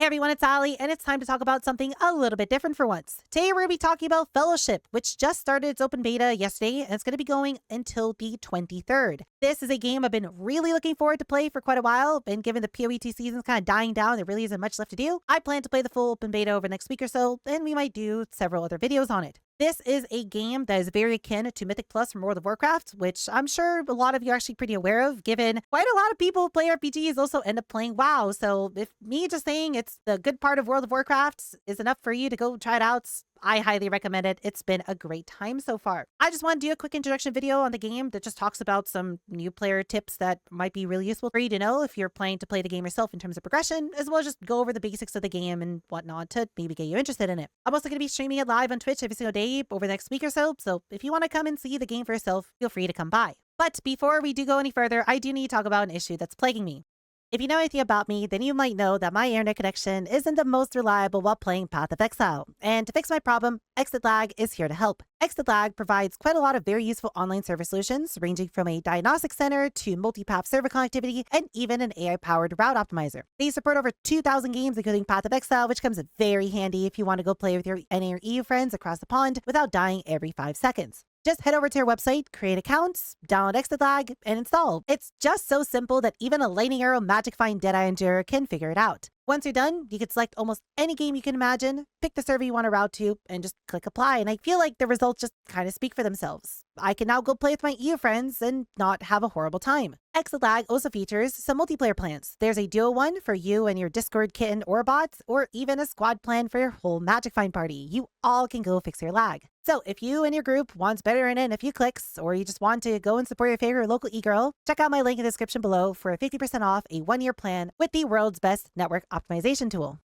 Hey everyone, it's Allie, and it's time to talk about something a little bit different for once. Today we're going to be talking about Fellowship, which just started its open beta yesterday, and it's going to be going until the 23rd. This is a game I've been really looking forward to play for quite a while, and given the PoE2 season's kind of dying down, there really isn't much left to do. I plan to play the full open beta over the next week or so, and we might do several other videos on it. This is a game that is very akin to Mythic Plus from World of Warcraft, which I'm sure a lot of you are actually pretty aware of, given quite a lot of people who play RPGs also end up playing WoW. So if me just saying it's the good part of World of Warcraft is enough for you to go try it out, I highly recommend it. It's been a great time so far. I just want to do a quick introduction video on the game that just talks about some new player tips that might be really useful for you to know if you're planning to play the game yourself in terms of progression, as well as just go over the basics of the game and whatnot to maybe get you interested in it. I'm also going to be streaming it live on Twitch every single day over the next week or so if you want to come and see the game for yourself, feel free to come by. But before we do go any further, I do need to talk about an issue that's plaguing me. If you know anything about me, then you might know that my internet connection isn't the most reliable while playing Path of Exile. And to fix my problem, Exit Lag is here to help. Exit Lag provides quite a lot of very useful online server solutions, ranging from a diagnostic center to multi-path server connectivity and even an AI-powered route optimizer. They support over 2,000 games, including Path of Exile, which comes very handy if you want to go play with your NA or EU friends across the pond without dying every 5 seconds. Just head over to their website, create accounts, download Exit Lag, and install. It's just so simple that even a Lightning Arrow Magic Find Deadeye Endurer can figure it out. Once you're done, you can select almost any game you can imagine, pick the server you want to route to, and just click apply. And I feel like the results just kind of speak for themselves. I can now go play with my EU friends and not have a horrible time. Exit Lag also features some multiplayer plans. There's a duo one for you and your Discord kitten or bots, or even a squad plan for your whole Magic Find party. You all can go fix your lag. So if you and your group wants better internet in a few clicks, or you just want to go and support your favorite local e-girl, check out my link in the description below for a 50% off a 1-year plan with the world's best network optimization tool.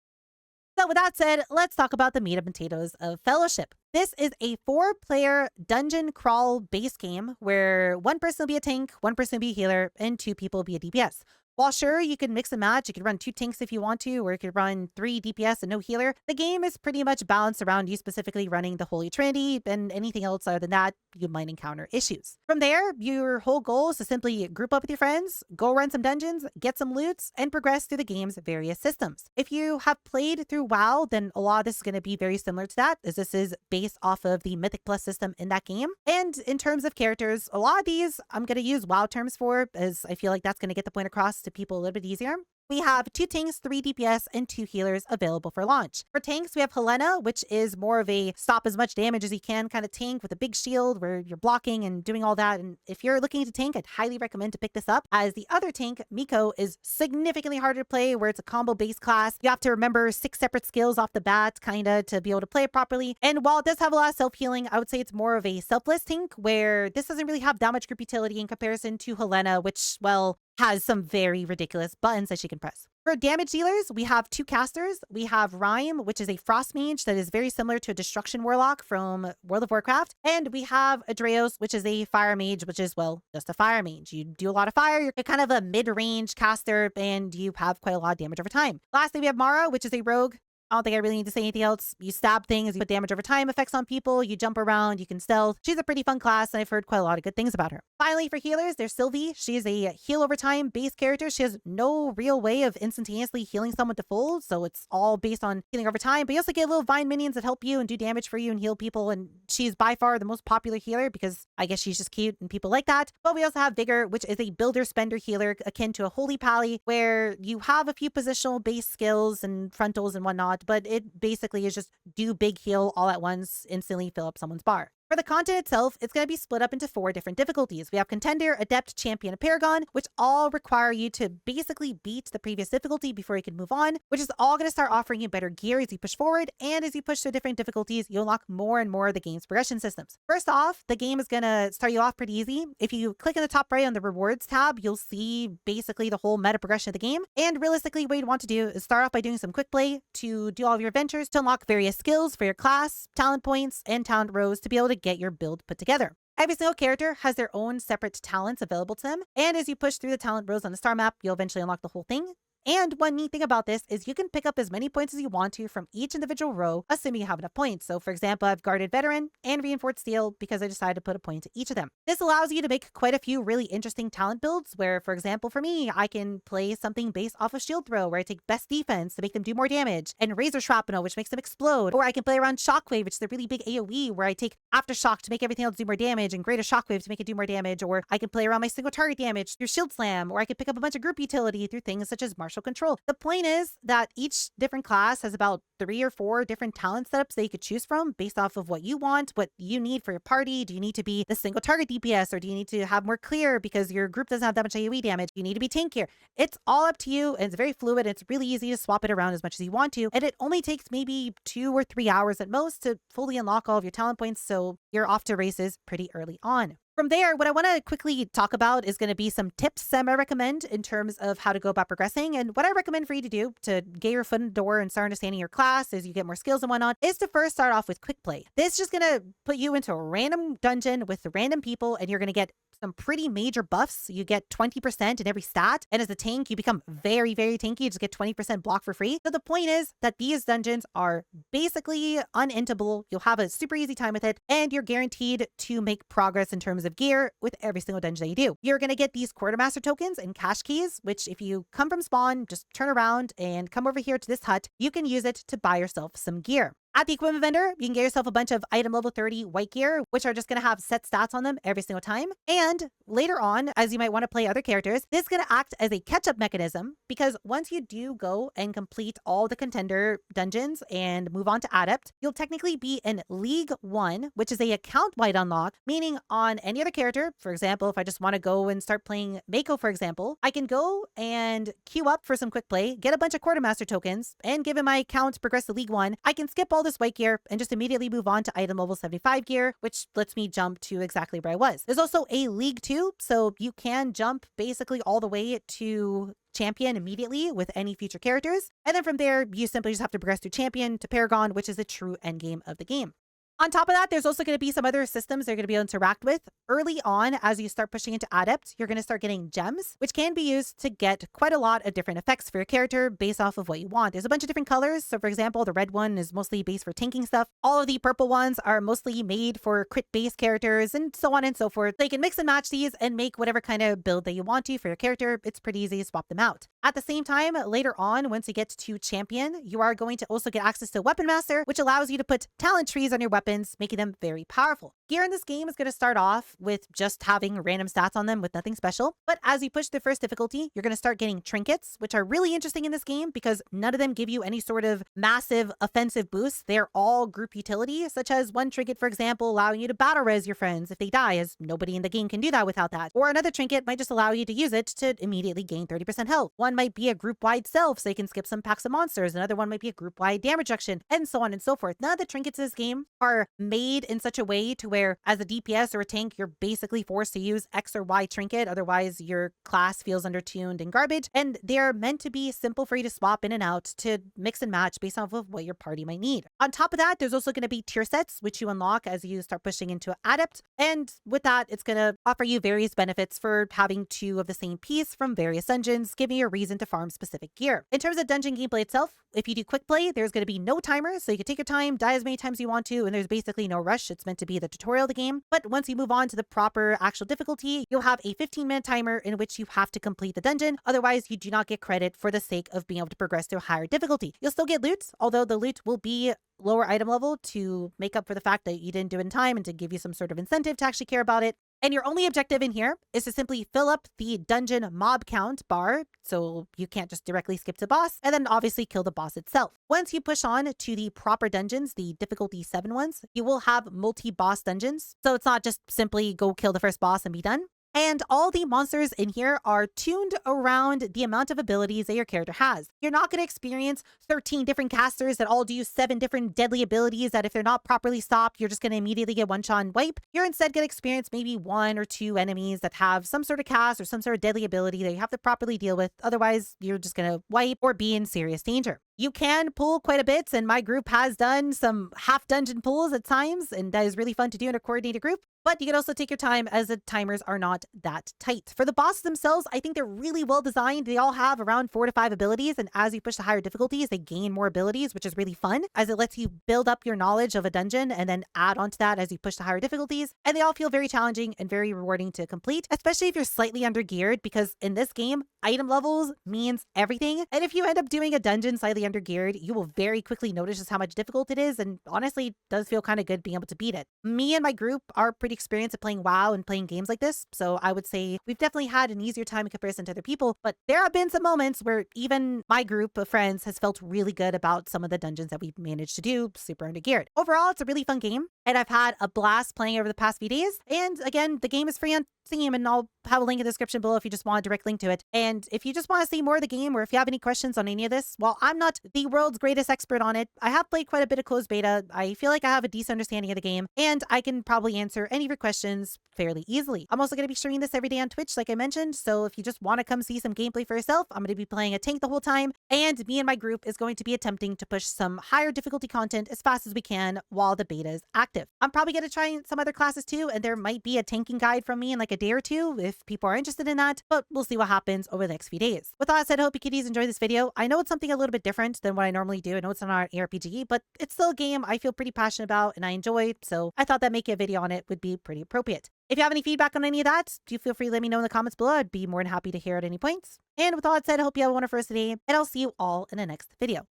So with that said, let's talk about the meat and potatoes of Fellowship. This is a 4-player dungeon crawl base game where one person will be a tank, one person will be a healer, and 2 people will be a DPS. While sure, you can mix and match, you could run 2 tanks if you want to, or you could run 3 DPS and no healer, the game is pretty much balanced around you specifically running the Holy Trinity, and anything else other than that, you might encounter issues. From there, your whole goal is to simply group up with your friends, go run some dungeons, get some loots, and progress through the game's various systems. If you have played through WoW, then a lot of this is going to be very similar to that, as this is based off of the Mythic Plus system in that game. And in terms of characters, a lot of these I'm going to use WoW terms for, as I feel like that's going to get the point across to people a little bit easier. We have 2 tanks, 3 DPS, and 2 healers available for launch. For tanks, we have Helena, which is more of a stop as much damage as you can kind of tank with a big shield where you're blocking and doing all that. And if you're looking to tank, I'd highly recommend to pick this up, as the other tank, Miko, is significantly harder to play, where it's a combo-based class. You have to remember 6 separate skills off the bat, kind of, to be able to play it properly. And while it does have a lot of self-healing, I would say it's more of a selfless tank, where this doesn't really have that much group utility in comparison to Helena, which, well, has some very ridiculous buttons that she can press. For damage dealers, we have 2 casters. We have Rhyme, which is a frost mage that is very similar to a destruction warlock from World of Warcraft. And we have Adreos, which is a fire mage, which is, well, just a fire mage. You do a lot of fire, you're kind of a mid-range caster, and you have quite a lot of damage over time. Lastly, we have Mara, which is a rogue. I don't think I really need to say anything else. You stab things, you put damage over time effects on people, you jump around, you can stealth. She's a pretty fun class, and I've heard quite a lot of good things about her. Finally, for healers, there's Sylvie. She is a heal over time base character. She has no real way of instantaneously healing someone to full, so it's all based on healing over time. But you also get little vine minions that help you and do damage for you and heal people, and she's by far the most popular healer because I guess she's just cute and people like that. But we also have Vigor, which is a builder spender healer akin to a Holy Pally, where you have a few positional base skills and frontals and whatnot, but it basically is just do big heal all at once, instantly fill up someone's bar. For the content itself, it's going to be split up into 4 different difficulties. We have Contender, Adept, Champion, and Paragon, which all require you to basically beat the previous difficulty before you can move on, which is all going to start offering you better gear as you push forward, and as you push through different difficulties, you unlock more and more of the game's progression systems. First off, the game is going to start you off pretty easy. If you click in the top right on the Rewards tab, you'll see basically the whole meta progression of the game, and realistically, what you'd want to do is start off by doing some quick play to do all of your adventures, to unlock various skills for your class, talent points, and talent rows to be able to get your build put together. Every single character has their own separate talents available to them, and as you push through the talent rows on the star map, you'll eventually unlock the whole thing. And one neat thing about this is you can pick up as many points as you want to from each individual row, assuming you have enough points. So for example, I've guarded veteran and reinforced steel because I decided to put a point to each of them. This allows you to make quite a few really interesting talent builds where, for example, for me, I can play something based off of shield throw where I take best defense to make them do more damage, and razor shrapnel, which makes them explode. Or I can play around shockwave, which is a really big AoE where I take aftershock to make everything else do more damage and greater shockwave to make it do more damage. Or I can play around my single target damage through shield slam, or I can pick up a bunch of group utility through things such as martial control. The point is that each different class has about 3 or 4 different talent setups that you could choose from based off of what you want, what you need for your party. Do you need to be the single target DPS, or do you need to have more clear because your group doesn't have that much AoE damage? You need to be tankier. It's all up to you, and it's very fluid. It's really easy to swap it around as much as you want to, and it only takes maybe 2 or 3 hours at most to fully unlock all of your talent points, so you're off to races pretty early on. From there, what I want to quickly talk about is going to be some tips I recommend in terms of how to go about progressing. And what I recommend for you to do to get your foot in the door and start understanding your class as you get more skills and whatnot is to first start off with quick play. This is just going to put you into a random dungeon with random people, and you're going to get some pretty major buffs. You get 20% in every stat. And as a tank, you become very, very tanky. You just get 20% block for free. So the point is that these dungeons are basically unentable. You'll have a super easy time with it, and you're guaranteed to make progress in terms of gear with every single dungeon that you do. You're going to get these quartermaster tokens and cash keys, which if you come from spawn, just turn around and come over here to this hut. You can use it to buy yourself some gear. At the equipment vendor, you can get yourself a bunch of item level 30 white gear, which are just going to have set stats on them every single time. And later on, as you might want to play other characters, this is going to act as a catch-up mechanism, because once you do go and complete all the contender dungeons and move on to Adept, you'll technically be in League 1, which is a account-wide unlock, meaning on any other character. For example, if I just want to go and start playing Mako, for example, I can go and queue up for some quick play, get a bunch of quartermaster tokens, and given my account progress to League 1, I can skip all this white gear and just immediately move on to item level 75 gear, which lets me jump to exactly where I was. There's also a League 2, so you can jump basically all the way to champion immediately with any future characters. And then from there, you simply just have to progress through champion to Paragon, which is the true end game of the game. On top of that, there's also going to be some other systems they're going to be able to interact with. Early on, as you start pushing into Adept, you're going to start getting gems, which can be used to get quite a lot of different effects for your character based off of what you want. There's a bunch of different colors. So for example, the red one is mostly based for tanking stuff. All of the purple ones are mostly made for crit-based characters, and so on and so forth. So you can mix and match these and make whatever kind of build that you want to for your character. It's pretty easy to swap them out. At the same time, later on, once you get to champion, you are going to also get access to Weapon Master, which allows you to put talent trees on your weapons, making them very powerful. Gear in this game is going to start off with just having random stats on them with nothing special. But as you push the first difficulty, you're going to start getting trinkets, which are really interesting in this game because none of them give you any sort of massive offensive boost. They're all group utility, such as one trinket, for example, allowing you to battle res your friends if they die, as nobody in the game can do that without that. Or another trinket might just allow you to use it to immediately gain 30% health. One might be a group-wide self, so you can skip some packs of monsters. Another one might be a group-wide damage reduction, and so on and so forth. None of the trinkets in this game are made in such a way to where as a DPS or a tank, you're basically forced to use X or Y trinket. Otherwise, your class feels undertuned and garbage. And they're meant to be simple for you to swap in and out to mix and match based off of what your party might need. On top of that, there's also going to be tier sets, which you unlock as you start pushing into Adept. And with that, it's going to offer you various benefits for having 2 of the same piece from various dungeons, giving you a reason to farm specific gear. In terms of dungeon gameplay itself, if you do quick play, there's going to be no timer, so you can take your time, die as many times as you want to, and there's basically no rush. It's meant to be the tutorial of the game. But once you move on to the proper actual difficulty, you'll have a 15-minute timer in which you have to complete the dungeon. Otherwise, you do not get credit for the sake of being able to progress to a higher difficulty. You'll still get loot, although the loot will be lower item level to make up for the fact that you didn't do it in time and to give you some sort of incentive to actually care about it. And your only objective in here is to simply fill up the dungeon mob count bar, so you can't just directly skip to boss, and then obviously kill the boss itself. Once you push on to the proper dungeons, the difficulty 7 ones, you will have multi-boss dungeons. So it's not just simply go kill the first boss and be done. And all the monsters in here are tuned around the amount of abilities that your character has. You're not going to experience 13 different casters that all do 7 different deadly abilities that if they're not properly stopped, you're just going to immediately get one-shot and wipe. You're instead going to experience maybe 1 or 2 enemies that have some sort of cast or some sort of deadly ability that you have to properly deal with. Otherwise, you're just going to wipe or be in serious danger. You can pull quite a bit, and my group has done some half dungeon pulls at times, and that is really fun to do in a coordinated group. But you can also take your time as the timers are not that tight. For the bosses themselves, I think they're really well designed. They all have around 4 to 5 abilities, and as you push the higher difficulties, they gain more abilities, which is really fun as it lets you build up your knowledge of a dungeon and then add onto that as you push the higher difficulties. And they all feel very challenging and very rewarding to complete, especially if you're slightly under geared, because in this game, item levels means everything. And if you end up doing a dungeon slightly under geared, you will very quickly notice just how much difficult it is. And honestly, it does feel kind of good being able to beat it. Me and my group are pretty experienced at playing WoW and playing games like this. So I would say we've definitely had an easier time in comparison to other people. But there have been some moments where even my group of friends has felt really good about some of the dungeons that we've managed to do super under geared. Overall, it's a really fun game. And I've had a blast playing over the past few days. And again, the game is free on Steam, and I'll have a link in the description below if you just want a direct link to it. And if you just want to see more of the game, or if you have any questions on any of this, well, I'm not the world's greatest expert on it. I have played quite a bit of closed beta. I feel like I have a decent understanding of the game, and I can probably answer any of your questions fairly easily. I'm also going to be streaming this every day on Twitch, like I mentioned. So if you just want to come see some gameplay for yourself, I'm going to be playing a tank the whole time. And me and my group is going to be attempting to push some higher difficulty content as fast as we can while the beta is active. I'm probably going to try some other classes too, and there might be a tanking guide from me in like a day or two if people are interested in that, but we'll see what happens over the next few days. With all that said, I hope you kiddies enjoy this video. I know it's something a little bit different than what I normally do. I know it's not an ARPG, but it's still a game I feel pretty passionate about and I enjoy, so I thought that making a video on it would be pretty appropriate. If you have any feedback on any of that, do feel free to let me know in the comments below. I'd be more than happy to hear at any points. And with all that said, I hope you have a wonderful rest of the day, and I'll see you all in the next video.